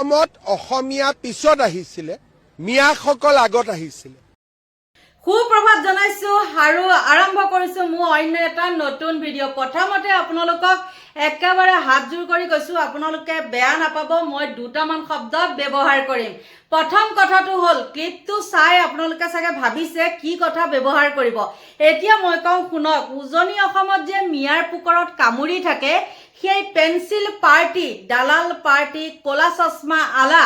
অসমত অসমীয়া পিছত আহিছিলে, মিয়াসকল আগত আহিছিলে। সুপ্ৰভাত জনাইছো আৰু আৰম্ভ কৰিছো মোৰ অন্য এটা নতুন ভিডিঅ'। প্ৰথমতে আপোনালোকক একেবাৰে হাতজোৰ কৰি কৈছো, আপোনালোকে বেয়া নাপাব, মই দুটামান শব্দ ব্যৱহাৰ কৰিম। প্ৰথম কথাটো হ'ল, ক্লিপটো চাই আপোনালোকে চাগে ভাবিছে কি কথা ব্যৱহাৰ কৰিব। এতিয়া মই কওঁ শুনক, উজনি অসমত যে মিয়াৰ পুকৰত কামুৰি থাকে, সেই পেঞ্চিল পাৰ্টি, দালাল পাৰ্টি, ক'লা চশমা আলা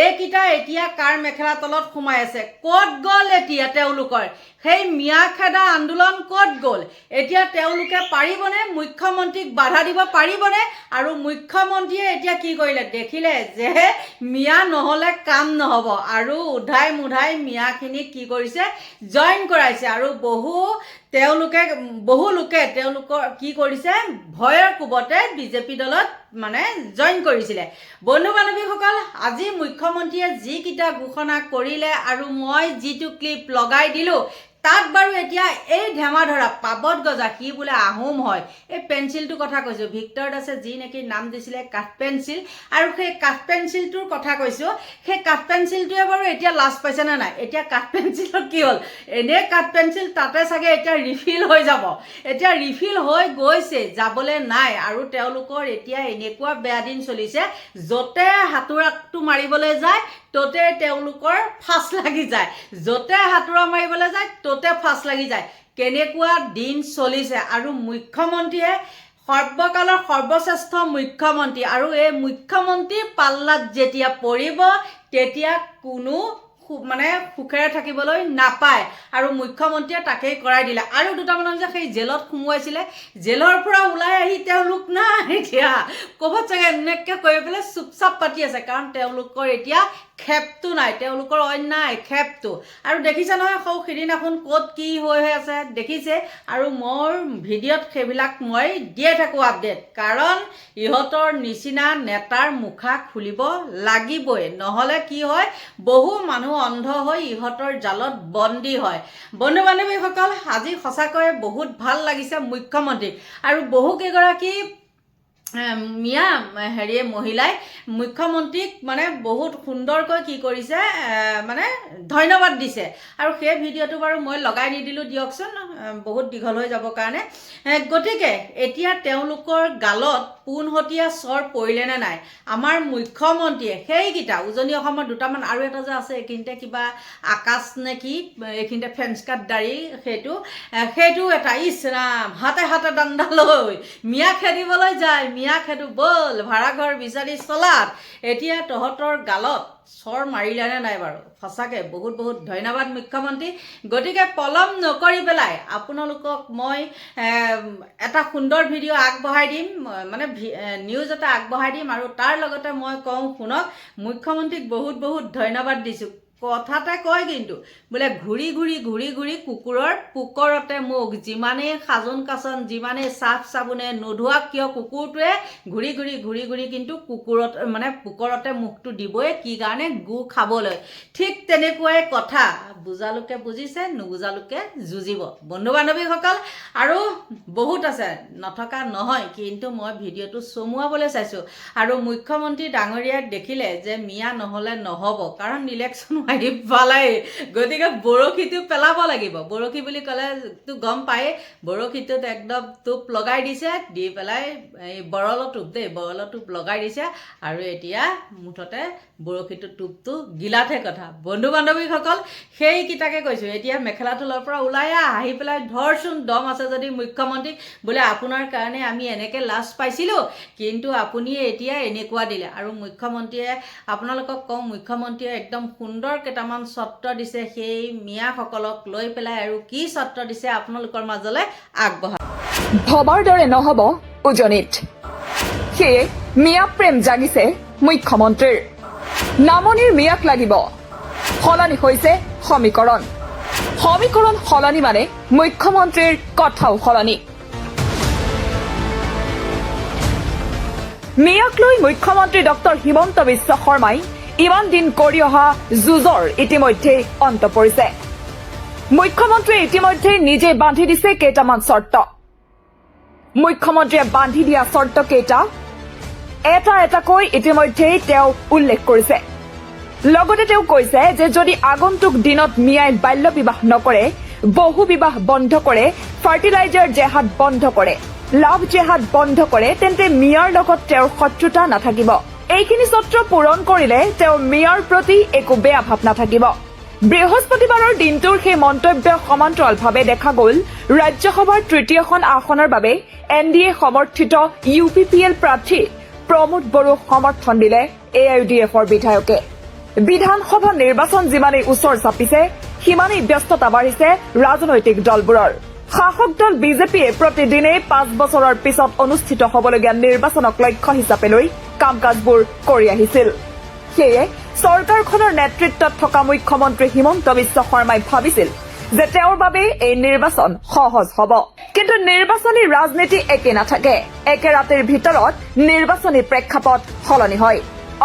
এইকেইটা এতিয়া কাৰ মেখেলা তলত সোমাই আছে? ক'ত গ'ল এতিয়া তেওঁলোকৰ? সেই মিয়া খেদা আন্দোলন ক'ত গ'ল? এতিয়া তেওঁলোকে পাৰিবনে? মুখ্যমন্ত্ৰীক বাধা দিব পাৰিবনে? আৰু মুখ্যমন্ত্ৰীয়ে এতিয়া কি কৰিলে? দেখিলে যে মিয়া নহ'লে কাম নহ'ব, আৰু উধাই মুধাই মিয়াখিনিক কি কৰিছে? জইন কৰাইছে। আৰু বহু লোকে তেওঁলোকৰ কি কৰিছে? ভয়ৰ কোবতে বিজেপি দলত জইন কৰিছিলে। বন্ধু বান্ধৱীসকল, আজি মুখ্যমন্ত্ৰীয়ে যিকেইটা ঘোষণা কৰিলে আৰু মই যিটো ক্লিপ লগাই দিলোঁ, তাত বাৰু এতিয়া এই ধেমাধৰা পাবত গজা, সি বোলে আহোম হয়। এই পেঞ্চিলটোৰ কথা কৈছোঁ, ভিক্টৰ দাসে যি নেকি নাম দিছিলে কাঠ পেঞ্চিল, আৰু সেই কাঠ পেঞ্চিলটোৰ কথা কৈছোঁ। সেই কাঠ পেঞ্চিলটোৱে বাৰু এতিয়া লাজ পাইছেনে নাই? এতিয়া কাঠ পেঞ্চিলত কি হ'ল? এনেই কাঠ পেঞ্চিল, তাতে চাগে এতিয়া ৰিফিল হৈ যাব। এতিয়া ৰিফিল হৈ গৈছে, যাবলৈ নাই। আৰু তেওঁলোকৰ এতিয়া এনেকুৱা বেয়া দিন চলিছে, য'তে হাতোৰাটো মাৰিবলৈ যায় ত'তে তেওঁলোকৰ ফাঁচ লাগি যায়, য'তে হাতোৰা মাৰিবলৈ যায় ত'তে ফাঁচ লাগি যায়। কেনেকুৱা দিন চলিছে। আৰু মুখ্যমন্ত্ৰীয়ে সৰ্বকালৰ সৰ্বশ্ৰেষ্ঠ মুখ্যমন্ত্ৰী, আৰু এই মুখ্যমন্ত্ৰীৰ পাল্লাত যেতিয়া পৰিব তেতিয়া কোনো সুখেৰে থাকিবলৈ নাপায়। আৰু মুখ্যমন্ত্ৰীয়ে তাকেই কৰাই দিলে। আৰু দুটামান যে সেই জেলত সোমোৱাইছিলে, জেলৰ পৰা ওলাই আহি তেওঁলোক নাই এতিয়া, ক'ৰবাত চাগে এনেকৈ কৰি পেলাই চুপচাপ পাতি আছে, কাৰণ তেওঁলোকৰ এতিয়া খেপটো নাই, তেওঁলোকৰ অন্যায় খেপটো। আৰু দেখিছে নহয়, সিদিনাখন ক'ত কি হৈ আছে দেখিছে। আৰু মোৰ ভিডিঅ'ত সেইবিলাক মই দিয়ে থাকোঁ আপডেট, কাৰণ ইহঁতৰ নিচিনা নেতাৰ মুখা খুলিব লাগিবই, নহ'লে কি হয়, বহু মানুহ অন্ধ হৈ ইহঁতৰ জালত বন্দী হয়। বন্ধু বান্ধৱীসকল, আজি সঁচাকৈ বহুত ভাল লাগিছে মুখ্যমন্ত্ৰীক। আৰু বহুকেইগৰাকী মহিলাই মুখ্যমন্ত্ৰীক বহুত সুন্দৰকৈ কি কৰিছে, ধন্যবাদ দিছে। আৰু সেই ভিডিঅ'টো বাৰু মই লগাই নিদিলোঁ দিয়কচোন, বহুত দীঘল হৈ যাবৰ কাৰণে। গতিকে এতিয়া তেওঁলোকৰ গালত পোনহতীয়া চৰ পৰিলে নে নাই? আমাৰ মুখ্যমন্ত্ৰীয়ে সেইকেইটা উজনি অসমৰ দুটামান, আৰু এটা যে আছে এইখিনিতে কিবা আকাশ নে কি, এইখিনিতে ফেঞ্চ কাট দাড়ি, সেইটো এটা, ইছৰাম হাতে হাতে দাণ্ডা লৈ মিয়া খেদিবলৈ যায়, মিয়া খেদো বল, ভাড়াঘৰ বিচাৰি চলাত। এতিয়া তহঁতৰ গালত চৰ মাৰিলেনে নাই বাৰু? সঁচাকৈ বহুত বহুত ধন্যবাদ মুখ্যমন্ত্ৰী। গতিকে পলম নকৰি পেলাই আপোনালোকক মই এটা সুন্দৰ ভিডিঅ' আগবঢ়াই দিম, নিউজ এটা আগবঢ়াই দিম। আৰু তাৰ লগতে মই কওঁ শুনক, মুখ্যমন্ত্ৰীক বহুত বহুত ধন্যবাদ দিছোঁ। কথাতে কয় কিন্তু, বোলে ঘূৰি ঘূৰি কুকুৰৰ পুকৰতে মুখ, যিমানেই সাজোন কাচন, যিমানেই চাফ চাবোনে নোধোৱা কিয়, কুকুৰটোৱে ঘূৰি ঘূৰি কিন্তু পুকৰতে মুখটো দিবই। কি কাৰণে? গু খাবলৈ। ঠিক তেনেকুৱাই কথা, বুজালোকে বুজিছে, নুবুজালোকে যুঁজিব। বন্ধু বান্ধৱীসকল, আৰু বহুত আছে, নথকা নহয়, কিন্তু মই ভিডিঅ'টো চমুৱাবলৈ চাইছোঁ। আৰু মুখ্যমন্ত্ৰী ডাঙৰীয়াক দেখিলে যে মিয়া নহ'লে নহ'ব, কাৰণ ইলেকশ্যন আহি পালেই, গতিকে বৰশীটো পেলাব লাগিব। বৰশী বুলি ক'লেতো গম পায়েই, বৰশীটোত একদম টোপ লগাই দিছে, দি পেলাই এই বৰলৰ টোপ লগাই দিছে। আৰু এতিয়া মুঠতে বৰশীটো টোপটো গিলাতহে কথা। বন্ধু বান্ধৱীসকল, সেইকেইটাকে কৈছোঁ, এতিয়া মেখেলা তলৰ পৰা ওলাই আহি পেলাই ধৰচোন, দম আছে যদি মুখ্যমন্ত্ৰীক, বোলে আপোনাৰ কাৰণে আমি এনেকৈ লাজ পাইছিলোঁ, কিন্তু আপুনি এতিয়া এনেকুৱা দিলে। আৰু মুখ্যমন্ত্ৰীয়ে, আপোনালোকক কওঁ, মুখ্যমন্ত্ৰীয়ে একদম সুন্দৰ কেইটামান চৰ্ত দিছে সেই মিয়াসকলক লৈ পেলাই। আৰু কি চৰ্ত দিছে আপোনালোকৰ মাজলৈ আগবঢ়াম। ভবাৰ দৰে নহ'ব উজনিত, সেয়ে মিয়া প্ৰেম জাগিছে মুখ্যমন্ত্ৰীৰ। নামনিৰ মিয়াক লাগিব, সলনি হৈছে সমীকৰণ সলনি, মুখ্যমন্ত্ৰীৰ কথাও সলনি। মিয়াক লৈ মুখ্যমন্ত্ৰী ডক্টৰ হিমন্ত বিশ্ব শৰ্মাই ইমান দিন কৰি অহা যুঁজৰ ইতিমধ্যে অন্ত পৰিছে। মুখ্যমন্ত্ৰীয়ে ইতিমধ্যে নিজে বান্ধি দিছে কেইটামান চৰ্ত। মুখ্যমন্ত্ৰীয়ে বান্ধি দিয়া চৰ্ত কেইটা, এটা এটাকৈ ইতিমধ্যেই তেওঁ উল্লেখ কৰিছে। লগতে তেওঁ কৈছে যে যদি আগন্তুক দিনত মিয়াই বাল্য বিবাহ নকৰে, বহু বিবাহ বন্ধ কৰে, ফাৰ্টিলাইজাৰ জেহাদ বন্ধ কৰে, লাভ জেহাদ বন্ধ কৰে, তেন্তে মিয়াৰ লগত তেওঁৰ শত্ৰুতা নাথাকিব। এইখিনি চৰ্ত পূৰণ কৰিলে তেওঁৰ মিয়াৰ প্ৰতি একো বেয়া ভাৱ নাথাকিব। বৃহস্পতিবাৰৰ দিনটোৰ সেই মন্তব্য সমান্তৰালভাৱে দেখা গ'ল ৰাজ্যসভাৰ তৃতীয়খন আসনৰ বাবে NDA সমৰ্থিত UPPL প্ৰাৰ্থী প্ৰমোদ বড়োক সমৰ্থন দিলে AIUDFৰ বিধায়কে। বিধানসভা নিৰ্বাচন যিমানেই ওচৰ চাপিছে সিমানেই ব্যস্ততা বাঢ়িছে ৰাজনৈতিক দলবোৰৰ। শাসক দল বিজেপিয়ে প্ৰতিদিনেই 5 বছৰৰ পিছত অনুষ্ঠিত হ'বলগীয়া নিৰ্বাচনক লক্ষ্য হিচাপে লৈ কাম কাজবোৰ কৰি আহিছিল। সেয়ে চৰকাৰখনৰ নেতৃত্বত থকা মুখ্যমন্ত্ৰী হিমন্ত বিশ্ব শৰ্মাই ভাবিছিল যে তেওঁৰ বাবে এই নিৰ্বাচন সহজ হ'ব। কিন্তু নিৰ্বাচনী ৰাজনীতি একে নাথাকে। একে ৰাতিৰ ভিতৰত নিৰ্বাচনী প্ৰেক্ষাপট সলনি হয়।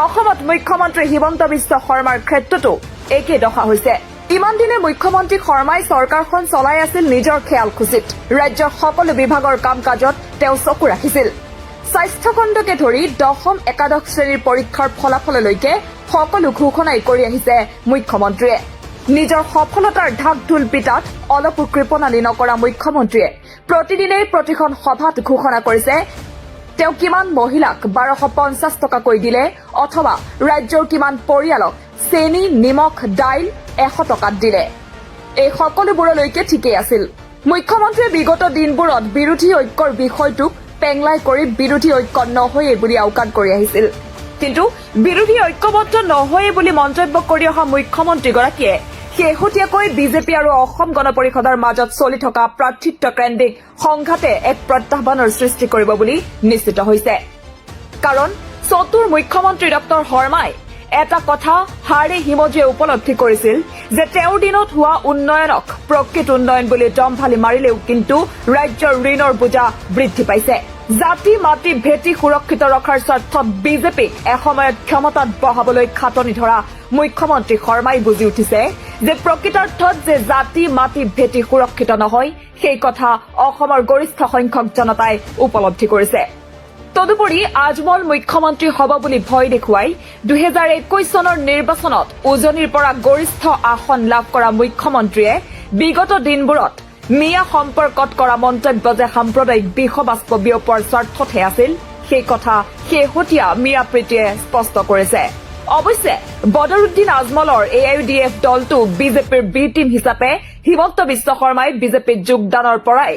অসমত মুখ্যমন্ত্ৰী হিমন্ত বিশ্ব শৰ্মাৰ ক্ষেত্ৰতো একে দশা হৈছে। ইমান দিনে মুখ্যমন্ত্ৰী শৰ্মাই চৰকাৰখন চলাই আছিল নিজৰ খেয়ালখুচিত। ৰাজ্যৰ সকলো বিভাগৰ কাম কাজত তেওঁ চকু ৰাখিছিল। স্বাস্থ্যখণ্ডকে ধৰি 10ম একাদশ শ্ৰেণীৰ পৰীক্ষাৰ ফলাফললৈকে সকলো ঘোষণাই কৰি আহিছে মুখ্যমন্ত্ৰীয়ে। নিজৰ সফলতাৰ ঢাক ঢোল পিতাত অলপো কৃপণালি নকৰা মুখ্যমন্ত্ৰীয়ে প্ৰতিদিনেই প্ৰতিখন সভাত ঘোষণা কৰিছে তেওঁ কিমান মহিলাক 1250 টকাকৈ দিলে অথবা ৰাজ্যৰ কিমান পৰিয়ালক চেনি, নিমখ, দাইল 100 টকাত দিলে। এই সকলোবোৰলৈকে ঠিকেই আছিল। মুখ্যমন্ত্ৰীয়ে বিগত দিনবোৰত বিৰোধী ঐক্যৰ বিষয়টোক পেংলাই কৰি বিৰোধী ঐক্য নহয়েই বুলি আওকাণ কৰি আহিছিল। কিন্তু বিৰোধী ঐক্যবদ্ধ নহয়েই বুলি মন্তব্য কৰি অহা মুখ্যমন্ত্ৰীগৰাকীয়ে শেহতীয়াকৈ বিজেপি আৰু অসম গণ পৰিষদৰ মাজত চলি থকা প্ৰাৰ্থিত্ব কেন্দ্ৰিক সংঘাতে এক প্ৰত্যাহ্বানৰ সৃষ্টি কৰিব বুলি নিশ্চিত হৈছে। কাৰণ চতুৰ মুখ্যমন্ত্ৰী ডক্টৰ শৰ্মাই এটা কথা হাড়ে হিমজুৱে উপলব্ধি কৰিছিল যে তেওঁৰ দিনত হোৱা উন্নয়নক প্ৰকৃত উন্নয়ন বুলি দম্ভালি মাৰিলেও কিন্তু ৰাজ্যৰ ঋণৰ বোজা বৃদ্ধি পাইছে। জাতি মাটি ভেটি সুৰক্ষিত ৰখাৰ স্বাৰ্থত বিজেপিক এসময়ত ক্ষমতাত বহাবলৈ খাটনি ধৰা মুখ্যমন্ত্ৰী শৰ্মাই বুজি উঠিছে যে প্ৰকৃতাৰ্থত যে জাতি মাটি ভেটি সুৰক্ষিত নহয় সেই কথা অসমৰ গৰিষ্ঠ সংখ্যক জনতাই উপলব্ধি কৰিছে। তদুপৰি আজমল মুখ্যমন্ত্ৰী হ'ব বুলি ভয় দেখুৱাই 2021 চনৰ নিৰ্বাচনত উজনিৰ পৰা গৰিষ্ঠ আসন লাভ কৰা মুখ্যমন্ত্ৰীয়ে বিগত দিনবোৰত মিয়া সম্পৰ্কত কৰা মন্তব্য যে সাম্প্ৰদায়িক বিষবাষ্প বিয়পোৱাৰ স্বাৰ্থতহে আছিল সেই কথা শেহতীয়া মিয়া প্ৰীতিয়ে স্পষ্ট কৰিছে। অৱশ্যে বদৰুদ্দিন আজমলৰ AIUDF দলটো বিজেপিৰ বি টিম হিচাপে হিমন্ত বিশ্ব শৰ্মাই বিজেপিত যোগদানৰ পৰাই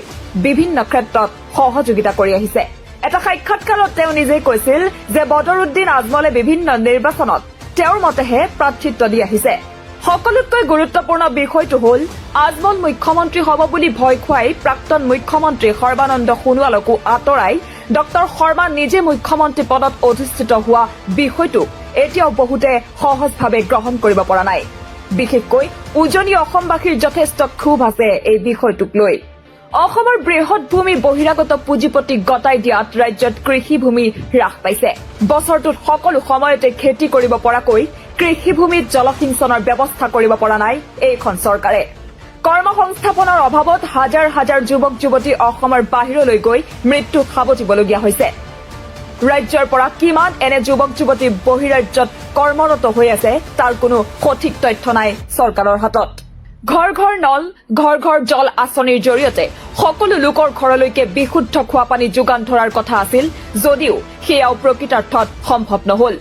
বিভিন্ন ক্ষেত্ৰত সহযোগিতা কৰি আহিছে। এটা সাক্ষাৎকাৰত তেওঁ নিজেই কৈছিল যে বদৰুদ্দিন আজমলে বিভিন্ন নিৰ্বাচনত তেওঁৰ মতেহে প্ৰাৰ্থিত্ব দি আহিছে। সকলোতকৈ গুৰুত্বপূৰ্ণ বিষয়টো হ'ল আজমল মুখ্যমন্ত্ৰী হ'ব বুলি ভয় খুৱাই প্ৰাক্তন মুখ্যমন্ত্ৰী সৰ্বানন্দ সোণোৱালকো আঁতৰাই ডক্টৰ শৰ্মা নিজে মুখ্যমন্ত্ৰী পদত অধিষ্ঠিত হোৱা বিষয়টো এতিয়াও বহুতে সহজভাৱে গ্ৰহণ কৰিব পৰা নাই। বিশেষকৈ উজনি অসমবাসীৰ যথেষ্ট ক্ষোভ আছে এই বিষয়টোক লৈ। অসমৰ বৃহৎ ভূমি বহিৰাগত পুঁজিপতিক গতাই দিয়াত ৰাজ্যত কৃষিভূমি হ্ৰাস পাইছে। বছৰটোত সকলো সময়তে খেতি কৰিব পৰাকৈ কৃষিভূমিত জলসিঞ্চনৰ ব্যৱস্থা কৰিব পৰা নাই এইখন চৰকাৰে। কৰ্মসংস্থাপনৰ অভাৱত হাজাৰ হাজাৰ যুৱক যুৱতী অসমৰ বাহিৰলৈ গৈ মৃত্যুক সাৱটিবলগীয়া হৈছে। ৰাজ্যৰ পৰা কিমান এনে যুৱক যুৱতী বহিৰাজ্যত কৰ্মৰত হৈ আছে তাৰ কোনো সঠিক তথ্য নাই চৰকাৰৰ হাতত। ঘৰ ঘৰ নল, ঘৰ ঘৰ জল আঁচনিৰ জৰিয়তে সকলো লোকৰ ঘৰলৈকে বিশুদ্ধ খোৱাপানী যোগান ধৰাৰ কথা আছিল যদিও সেয়াও প্ৰকৃতাৰ্থত সম্ভৱ নহল।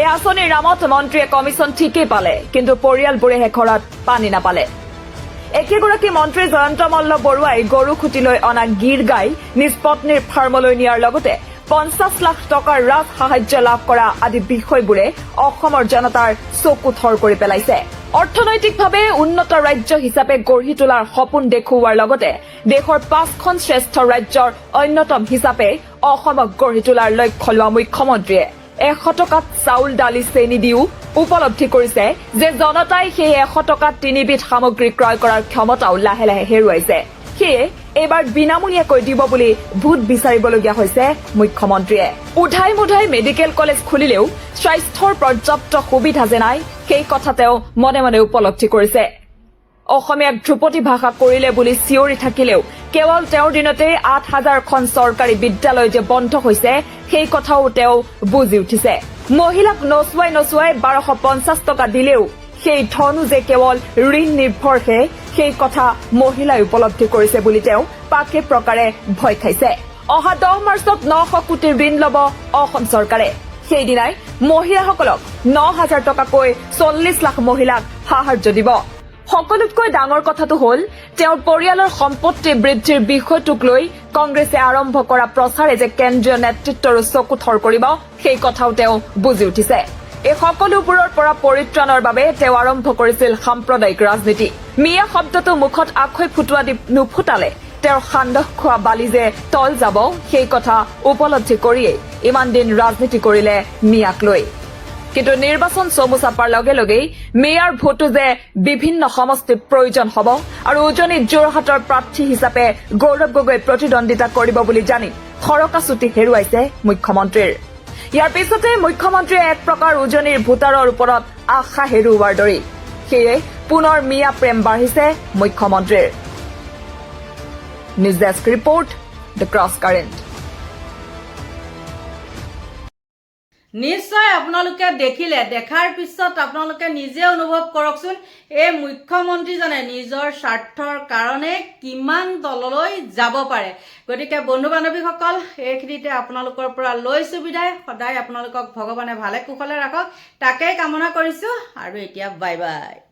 এই আঁচনিৰ নামত মন্ত্ৰীয়ে কমিছন ঠিকেই পালে কিন্তু পৰিয়ালবোৰেহে ঘৰত পানী নাপালে। একেগৰাকী মন্ত্ৰী জয়ন্ত মল্ল বৰুৱাই গৰু খুটিলৈ অনা গীৰ গাই নিজ পত্নীৰ ফাৰ্মলৈ নিয়াৰ লগতে 50 লাখ টকাৰ ৰাজ সাহায্য লাভ কৰা আদি বিষয়বোৰে অসমৰ জনতাৰ চকু থৰ কৰি পেলাইছে। অৰ্থনৈতিকভাৱে উন্নত ৰাজ্য হিচাপে গঢ়ি তোলাৰ সপোন দেখুওৱাৰ লগতে দেশৰ 5খন শ্ৰেষ্ঠ ৰাজ্যৰ অন্যতম হিচাপে অসমক গঢ়ি তোলাৰ লক্ষ্য লোৱা মুখ্যমন্ত্ৰীয়ে 100 টকাত চাউল দালি চেনি দিও উপলব্ধি কৰিছে যে জনতাই সেই 100 টকাত 3বিধ সামগ্ৰী ক্ৰয় কৰাৰ ক্ষমতাও লাহে লাহে হেৰুৱাইছে। সেয়ে এইবাৰ বিনামূলীয়াকৈ দিব বুলি ভোট বিচাৰিবলগীয়া হৈছে মুখ্যমন্ত্ৰীয়ে। উধাই মুধাই মেডিকেল কলেজ খুলিলেও স্বাস্থ্যৰ পৰ্যাপ্ত সুবিধা যে নাই সেই কথা তেওঁ মনে মনে উপলব্ধি কৰিছে। অসমীয়াক ধ্ৰুপদী ভাষা কৰিলে বুলি চিঞৰি থাকিলেও কেৱল তেওঁৰ দিনতেই 8,000খন চৰকাৰী বিদ্যালয় যে বন্ধ হৈছে সেই কথাও তেওঁ বুজি উঠিছে। মহিলাক নচুৱাই 1250 টকা দিলেও সেই ধনো যে কেৱল ঋণ নিৰ্ভৰহে সেই কথা মহিলাই উপলব্ধি কৰিছে বুলি তেওঁ পাকে প্ৰকাৰে ভয় খাইছে। অহা 10 মাৰ্চত 900 কোটি ঋণ ল'ব অসম চৰকাৰে। সেইদিনাই মহিলাসকলক 9,000 টকাকৈ 40 লাখ মহিলাক সাহায্য দিব। সকলোতকৈ ডাঙৰ কথাটো হ'ল তেওঁৰ পৰিয়ালৰ সম্পত্তি বৃদ্ধিৰ বিষয়টোক লৈ কংগ্ৰেছে আৰম্ভ কৰা প্ৰচাৰে যে কেন্দ্ৰীয় নেতৃত্বৰো চকু থৰ কৰিব সেই কথাও তেওঁ বুজি উঠিছে। এই সকলোবোৰৰ পৰা পৰিত্ৰাণৰ বাবে তেওঁ আৰম্ভ কৰিছিল সাম্প্ৰদায়িক ৰাজনীতি। মিয়া শব্দটো মুখত আখৈ ফুটোৱা দি নুফুটালে তেওঁৰ সান্দহ খোৱা বালি যে তল যাব সেই কথা উপলব্ধি কৰিয়েই ইমান দিন ৰাজনীতি কৰিলে মিয়াক লৈ। কিন্তু নিৰ্বাচন চমু চাপাৰ লগে লগেই মেয়াৰ ভোটো যে বিভিন্ন সমষ্টিত প্ৰয়োজন হ'ব আৰু উজনি যোৰহাটৰ প্ৰাৰ্থী হিচাপে গৌৰৱ গগৈ প্ৰতিদ্বন্দ্বিতা কৰিব বুলি জানি খৰকাচুটি হেৰুৱাইছে মুখ্যমন্ত্ৰীৰ। ইয়াৰ পিছতে মুখ্যমন্ত্ৰীয়ে এক প্ৰকাৰ উজনিৰ ভোটাৰৰ ওপৰত আশা হেৰুওৱাৰ দৰেই। সেয়ে পুনৰ মিয়া প্ৰেম বাঢ়িছে মুখ্যমন্ত্ৰীৰ। News desk report, the cross current. নিশ্চয় আপোনালোকে দেখিলে, দেখাৰ পিছত আপোনালোকে নিজে অনুভৱ কৰকচোন এই মুখ্যমন্ত্ৰীজনে নিজৰ স্বাৰ্থৰ কাৰণে কিমান তললৈ যাব পাৰে। গতিকে বন্ধু বান্ধৱীসকল, এইখিনিতে আপোনালোকৰ পৰা লৈছো বিদায়। সদায় আপোনালোকক ভগৱানে ভালে কুশলে ৰাখক তাকেই কামনা কৰিছো আৰু এতিয়া বাই বাই।